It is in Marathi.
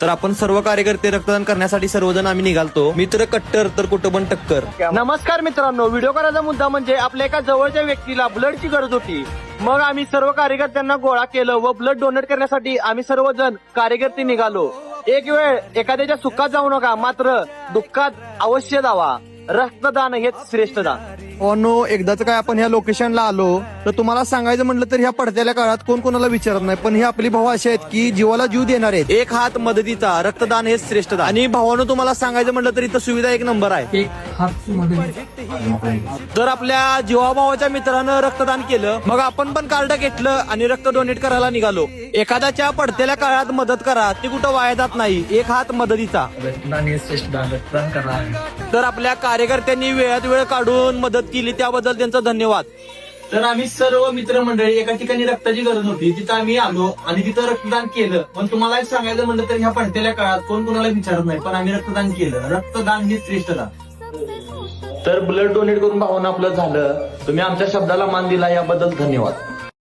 तर आपण सर्व कार्यकर्ते रक्तदान करण्यासाठी सर्वजण आम्ही निघालतो. मित्र कट्टर तर कुठं पण टक्कर. नमस्कार मित्रांनो, व्हिडिओ करायचा मुद्दा म्हणजे आपल्या एका जवळच्या व्यक्तीला ब्लडची गरज होती. मग आम्ही सर्व कार्यकर्त्यांना गोळा केलं व ब्लड डोनेट करण्यासाठी आम्ही सर्वजण कार्यकर्ते निघालो. एक वेळ एखाद्याच्या सुखात जाऊ नका, मात्र दुःखात अवश्य जावा. रक्तदान हेच श्रेष्ठ दान. नो एकदाच काय आपण ह्या लोकेशनला आलो तर तुम्हाला सांगायचं म्हटलं तर ह्या पडत्याल्या काळात कोण कोणाला विचारत नाही, पण ही आपली भाऊ असे आहेत की जीवाला जीव देणार आहेत. एक हात मदतीचा, रक्तदान हेच श्रेष्ठ दान. आणि भावानं तुम्हाला सांगायचं म्हटलं तर इथं सुविधा एक नंबर आहे. एक हात मध्ये तर आपल्या जीवाभावाच्या मित्रानं रक्तदान केलं, मग आपण पण कार्ड घेतलं आणि रक्त डोनेट करायला निघालो. एखाद्याच्या पडत्याल्या काळात मदत करा, ती कुठं वाया जात नाही. एक हात मदतीचा. रक्तदान हे श्रेष्ठ दान. रक्तदान करा. तर आपल्या कार्यकर्त्यांनी वेळात वेळ काढून मदत केली, त्याबद्दल त्यांचा धन्यवाद. तर आम्ही सर्व मित्रमंडळी एका ठिकाणी रक्ताची गरज होती, तिथं आम्ही आलो आणि तिथं रक्तदान केलं. पण तुम्हाला एक सांगायचं म्हणलं तर ह्या पडतेल्या काळात कोण कोणाला विचारत नाही, पण आम्ही रक्तदान केलं. रक्तदान हे श्रेष्ठ दान. तर ब्लड डोनेट करून भावना आपलं झालं. तुम्ही आमच्या शब्दाला मान दिला, याबद्दल धन्यवाद.